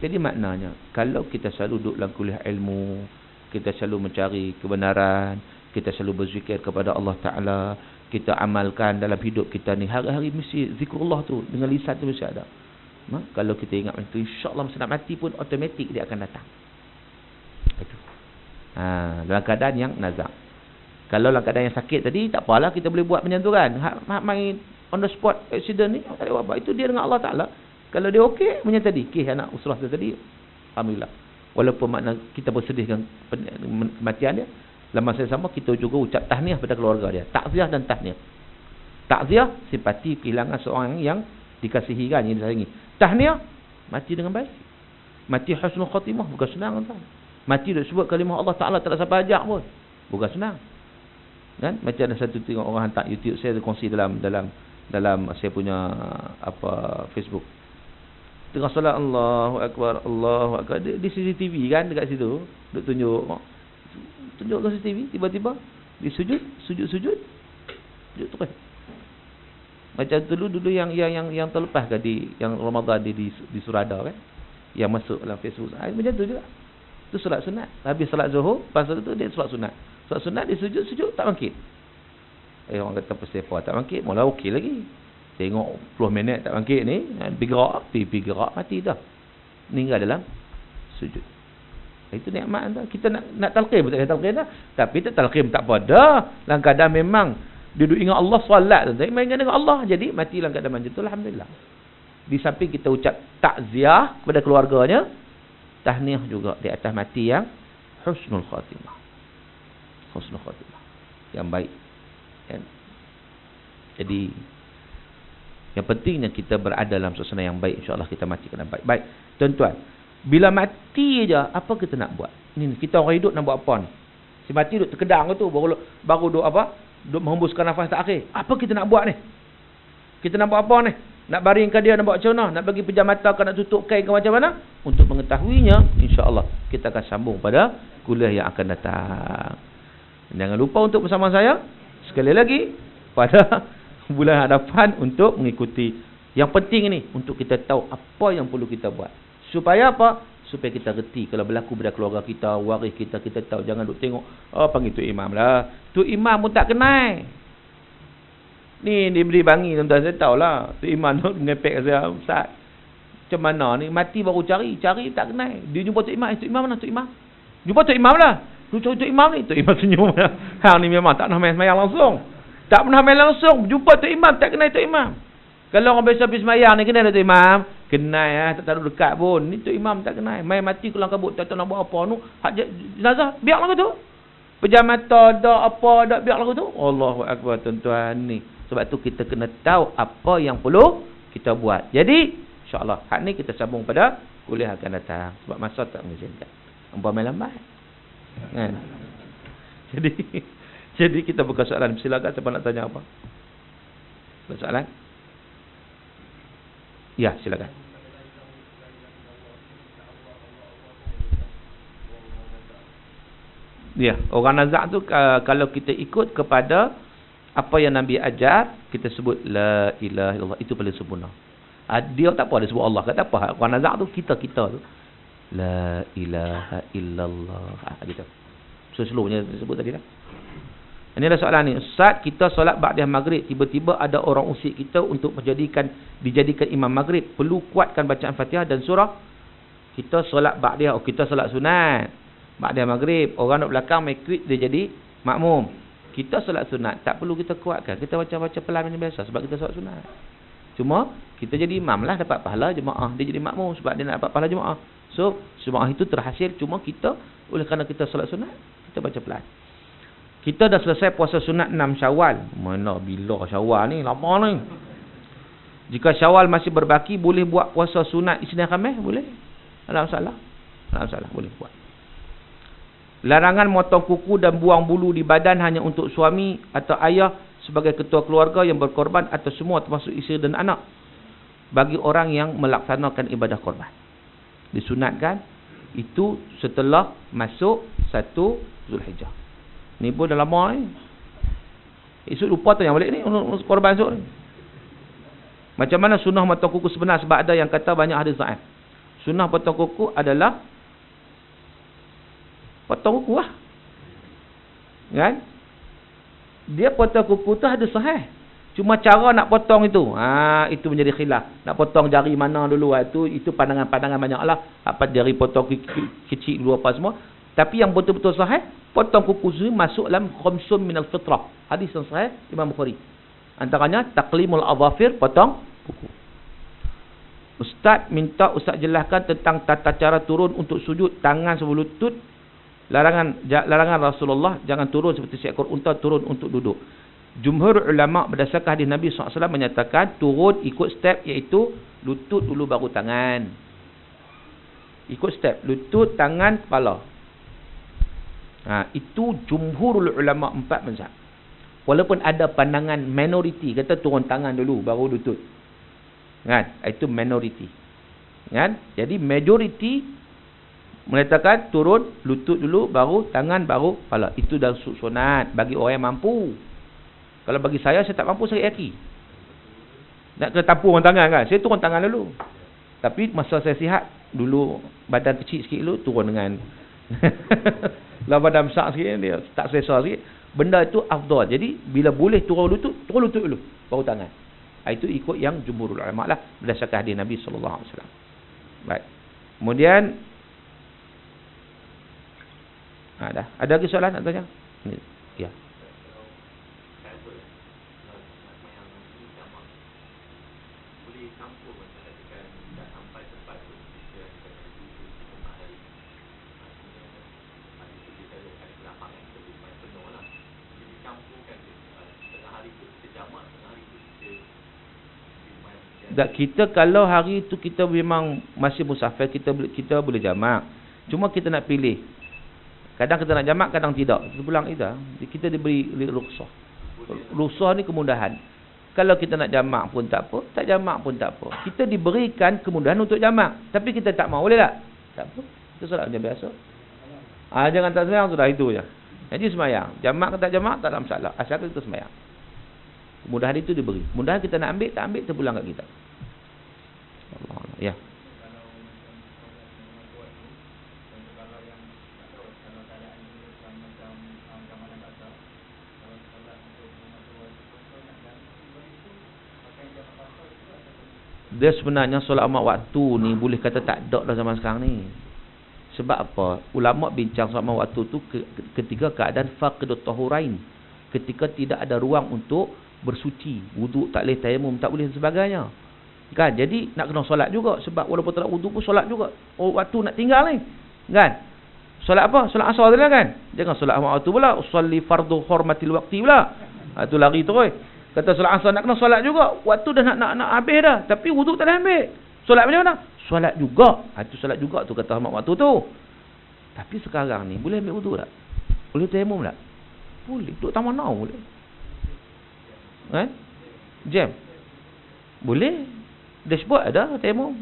Jadi maknanya kalau kita selalu duduk dalam kuliah ilmu, kita selalu mencari kebenaran, kita selalu berzikir kepada Allah Taala, kita amalkan dalam hidup kita ni hari-hari mesti zikrullah tu dengan lisan tu mesti ada. Kalau kita ingat itu, insya-Allah masa nak mati pun automatik dia akan datang. Itu. Dalam keadaan yang nazak. Kalau dalam keadaan yang sakit tadi tak apalah, kita boleh buat macam tu kan. Main on the spot accident ni tak ada apa. Itu dia dengan Allah Taala. Kalau dia okey macam tadi, anak usrah tu tadi, alhamdulillah. Walaupun makna kita bersedih dengan kematian dia, dalam masa yang sama kita juga ucap tahniah pada keluarga dia. Takziah dan tahniah. Takziah simpati kehilangan seorang yang dikasihi kan, yang disayangi. Tahniah mati dengan baik. Mati husnul khatimah bukan senang tuan. Mati duk sebut kalimah Allah Taala tak ada siapa ajak pun. Bukan senang. Kan? Macam ada satu tengok orang hantar YouTube saya kongsi dalam saya punya Facebook. Tengah solat Allahu Akbar, Allahu Akbar di CCTV kan dekat situ, duk tunjuk ke CCTV, tiba-tiba di sujud terus. Macam dulu yang terlepas kan yang Ramadan di Surada kan, yang masuk dalam Facebook. Macam tu juga. Tu solat sunat. Habis solat Zuhur, lepas tu dia solat sunat. Solat sunat dia sujud tak bangkit. Orang kata persepa tak bangkit, mula okey lagi. Tengok 10 minit tak bangkit ni, pergi gerak mati dah. Meninggal dalam sujud. Itu nikmat tu. Kita nak talqin pun tak talqin dah. Tapi tak talqin tak apa dah. Dalam keadaan memang Dia duk ingat Allah, solat tu. Dia main dengan Allah. Jadi mati dalam keadaan macam tu. Alhamdulillah. Di samping kita ucap takziah kepada keluarganya, tahniah juga di atas mati yang husnul khatimah. Husnul khatimah. Yang baik. Kan? Jadi yang pentingnya kita berada dalam suasana yang baik. InsyaAllah kita mati kena baik. Baik. Tuan-tuan. Bila mati je, apa kita nak buat? Ni kita orang hidup nak buat apa ni? Si mati duduk terkedang tu. Baru duduk apa? Duduk menghembuskan nafas terakhir. Apa kita nak buat ni? Kita nak buat apa ni? Nak baringkan dia, nak buat macam mana? Nak bagi pejam mata ke, nak tutup kain ke macam mana? Untuk mengetahuinya, insya-Allah kita akan sambung pada kuliah yang akan datang. Jangan lupa untuk bersama saya sekali lagi pada bulan hadapan untuk mengikuti. Yang penting ni untuk kita tahu apa yang perlu kita buat. Supaya apa? Supaya kita reti kalau berlaku pada keluarga kita, waris kita, kita tahu. Jangan duk tengok, oh panggil tu imam lah. Tu imam pun tak kenal. Ni diberi bangi tuan-tuan, saya tahulah. Tu imam tu ngepek saya, Ustaz. Macam mana ni? Mati baru cari tak kenal. Dia jumpa tu imam, tu imam mana tu imam? Jumpa tu imam lah. Tu cari tu imam ni, tu imam senyum. Hang ni memang tak pernah main semayang langsung. Tak pernah main langsung. Jumpa tu imam, tak kenal tu imam. Kalau orang biasa pergi semayang ni, kenal tu imam? Kenal lah, tak taruh dekat pun. Ni tu imam tak kenal. Main mati kelang kabut, tak tahu nak buat apa. Hak jenazah, biarlah tu. Pejam mata, dak apa, dak biarlah tu. Allahu Akbar tuan-tuan ni. Sebab tu kita kena tahu apa yang perlu kita buat. Jadi, insya-Allah, hak ni kita sambung pada kuliah akan datang. Sebab masa tak mengizinkan. Umpama lambat. Kan? Jadi kita buka soalan. Silakan siapa nak tanya apa? Soalan? Ya, silakan. Ya, orang nazak tu kalau kita ikut kepada apa yang Nabi ajar, kita sebut la ilaha illallah, itu paling sempurna. Dia tak apa dia sebut Allah, kata apa? Orang nazak tu kita tu la ilaha illallah. Gitu. Seluruhnya disebut tadi dah. Ini adalah soalan ni. Ustaz, kita solat ba'diyah maghrib, tiba-tiba ada orang usik kita untuk dijadikan imam maghrib. Perlu kuatkan bacaan Fatihah dan surah. Kita solat ba'diyah, kita solat sunat. Ba'diyah maghrib, orang duduk belakang mengikut dia jadi makmum. Kita solat sunat, tak perlu kita kuatkan. Kita baca-baca pelan macam biasa sebab kita solat sunat. Cuma kita jadi imam lah, dapat pahala jemaah. Dia jadi makmum sebab dia nak dapat pahala jemaah. So, jemaah itu terhasil, cuma kita oleh kerana kita solat sunat, kita baca pelan. Kita dah selesai puasa sunat 6 Syawal. Mana bila Syawal ni? Lama ni. Jika Syawal masih berbaki, boleh buat puasa sunat Isnin Khamis? Boleh. Tak ada masalah. Tak ada masalah. Boleh buat. Larangan motong kuku dan buang bulu di badan hanya untuk suami atau ayah sebagai ketua keluarga yang berkorban atau semua termasuk isteri dan anak. Bagi orang yang melaksanakan ibadah korban. Disunatkan itu setelah masuk 1 Zulhijjah. Ni pun dah lama ni. Esok lupa tu yang balik ni korban esok ni. Macam mana sunnah potong kuku sebenar? Sebab ada yang kata banyak hadis dhaif. Sunnah potong kuku adalah potong kuku lah. Kan? Dia potong kuku tu ada sahih. Cuma cara nak potong itu, itu menjadi khilaf. Nak potong jari mana dulu, itu pandangan-pandangan banyak lah. Apa jari potong kecil dulu apa semua. Tapi yang betul-betul sahih, potong kuku sendiri masuk dalam khamsun minal fitrah. Hadis yang sahih Imam Bukhari. Antaranya taqlimul adhafir, potong kuku. Ustaz minta Ustaz jelaskan tentang tata cara turun untuk sujud, tangan sebelum lutut. Larangan Rasulullah, jangan turun seperti seekor unta, turun untuk duduk. Jumhur ulama berdasarkan hadis Nabi SAW menyatakan turun ikut step, iaitu lutut dulu baru tangan. Ikut step, lutut, tangan, kepala. Itu jumhurul ulama 4 mazhab. Walaupun ada pandangan minoriti kata turun tangan dulu baru lutut. Kan? Itu minoriti. Kan? Jadi majoriti mengatakan turun lutut dulu baru tangan baru kepala. Itu dah sunat bagi orang yang mampu. Kalau bagi saya tak mampu, saya kaki. Nak kena tampung orang tangan kan. Saya turun tangan dulu. Tapi masa saya sihat dulu badan kecil sikit dulu turun dengan kalau badan besar sikit dia tak selesa sikit, benda itu afdal. Jadi bila boleh turun lutut dulu baru tangan. Itu ikut yang jumhur ulama lah berdasarkan hadis Nabi sallallahu alaihi wasallam. Baik. Kemudian ada lagi soalan nak tanya? Ya. Tak, kita kalau hari itu kita memang masih musafir, kita boleh jamak. Cuma kita nak pilih. Kadang kita nak jamak, kadang tidak. Kita pulang kita diberi rukhsah. Rukhsah ni kemudahan. Kalau kita nak jamak pun tak apa, tak jamak pun tak apa. Kita diberikan kemudahan untuk jamak. Tapi kita tak mau, boleh tak? Tak apa. Kita solat macam biasa. Jangan tak sembahyang, sudah itu je. Jadi sembahyang. Jamak ke tak jamak, tak ada masalah. Asalkan kita sembahyang. Kemudahan itu diberi. Kemudahan kita nak ambil, tak ambil, terpulang kat kita. Allah. Ya. Dia sebenarnya solat amat waktu ni boleh kata tak ada dah zaman sekarang ni. Sebab apa? Ulama bincang solat amat waktu tu ketika keadaan faqidut tahurain. Ketika tidak ada ruang untuk bersuci, wuduk tak boleh, tayamum tak boleh dan sebagainya. Kan? Jadi nak kena solat juga, sebab walaupun tak ada wuduk pun solat juga. Waktu nak tinggal ni. Kan? Solat apa? Solat asar tadi kan? Jangan solat amat waktu pula, usolli fardu hormatil waqti pula. Itu lari terus. Kata solat asar nak kena solat juga. Waktu dah nak habis dah. Tapi wuduk tak dah ambil. Solat macam mana? Solat juga. Itu solat juga tu kata amat waktu tu. Tapi sekarang ni boleh ambil wuduk tak? Boleh tayamum tak? Boleh. Duduk taman now boleh. Kan? Jam. Boleh. Dashboard ada tayamum.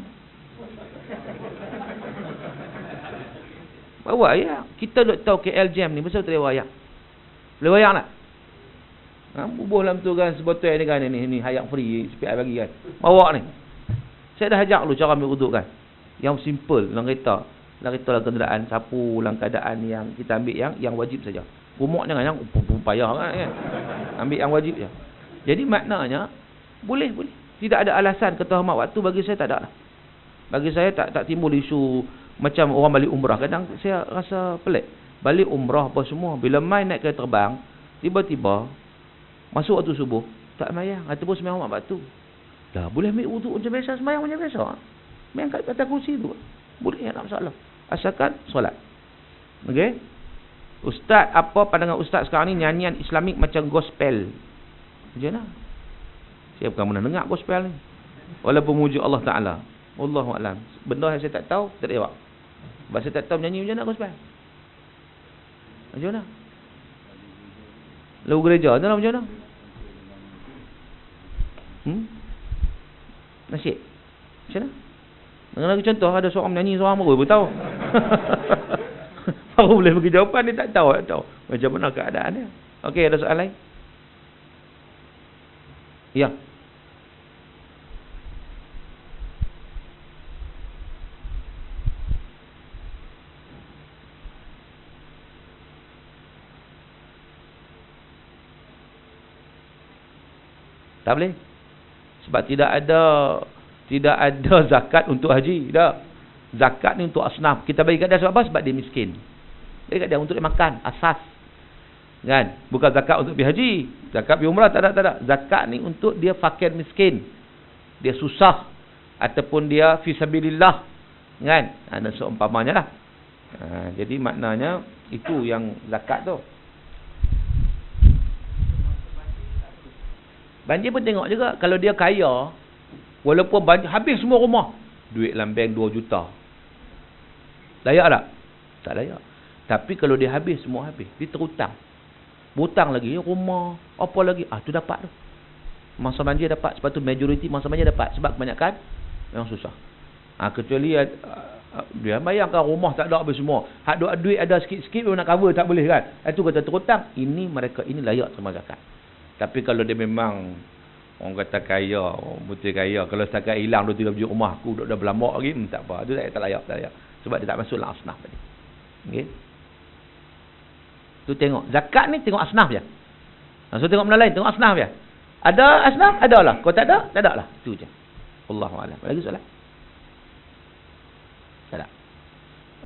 Bawa ya. Kita duk tahu KL Jam ni pasal tak boleh wayak. Boleh wayak tak? Bubuh dalam tu kan sebotol ni kan ni hayak free SPI bagi kan. Bawa ni. Saya dah ajak lu cara ambil wuduk kan. Yang simple dalam kereta. Dalam kereta dalam kenderaan sapu dalam keadaan yang kita ambil yang wajib saja. Rumah jangan yang payah kan. Ambil yang wajib je. Jadi maknanya boleh. Tidak ada alasan kata hormat waktu bagi saya tak ada. Bagi saya tak timbul isu macam orang balik umrah. Kadang saya rasa pelik. Balik umrah apa semua bila main naik kereta terbang tiba-tiba masuk waktu subuh tak sembahyang ataupun sembahyang hormat waktu. Dah boleh ambil wuduk macam biasa, sembahyang macam biasa. Main kat atas kursi tu. Boleh tak masalah. Asalkan solat. Okey. Ustaz, apa pandangan ustaz sekarang ni nyanyian Islamik macam gospel? Macam mana? Saya bukan pernah dengar gospel ni. Walaupun memuji Allah Ta'ala. Wallahu a'lam. Benda yang saya tak tahu, tak ada jawab. Sebab saya tak tahu menyanyi macam mana gospel. Macam mana? Lagu gereja tu lah macam mana? Nasyid. Macam mana? Dengan lagi contoh, ada seorang menyanyi, seorang baru tahu. Baru boleh bagi jawapan, dia tak tahu. Macam mana keadaan dia. Okey, ada soalan lain? Ya. Tak boleh. Sebab tidak ada zakat untuk haji. Tak. Zakat ni untuk asnaf. Kita bagi kat dia sebab apa? Sebab dia miskin. Bagi kat dia untuk dia makan. Asas. Kan? Bukan zakat untuk pergi haji. Zakat pergi umrah. Tak ada. Zakat ni untuk dia fakir miskin. Dia susah. Ataupun dia fisabilillah. Kan? Ada seumpamanya lah. Jadi maknanya itu yang zakat tu. Banjir pun tengok juga. Kalau dia kaya, walaupun banjir, habis semua rumah, duit dalam bank 2 juta. Layak tak? Tak layak. Tapi kalau dia habis, semua habis. Dia terhutang. Berhutang lagi, rumah, apa lagi. Tu dapat tu. Masa banjir dapat. Sebab tu majoriti masa banjir dapat. Sebab kebanyakan memang susah. Kecuali dia bayangkan rumah tak ada habis semua. Hak duit ada sikit-sikit nak cover tak boleh kan. Itu kata terhutang. Mereka ini layak terima zakat. Tapi kalau dia memang orang kata kaya, orang betul kaya, kalau setakat hilang 2-3 biji rumah aku dah berlambak lagi, tak apa. Itu tak layak. Sebab dia tak masuk dalam asnaf tadi. Okey. Tu tengok. Zakat ni tengok asnaf je. So tengok benda lain, tengok asnaf je. Ada asnaf? Ada lah. Kalau tak ada? Tak ada lah. Itu je. Allahu a'lam. Lagi soalan? Tak ada.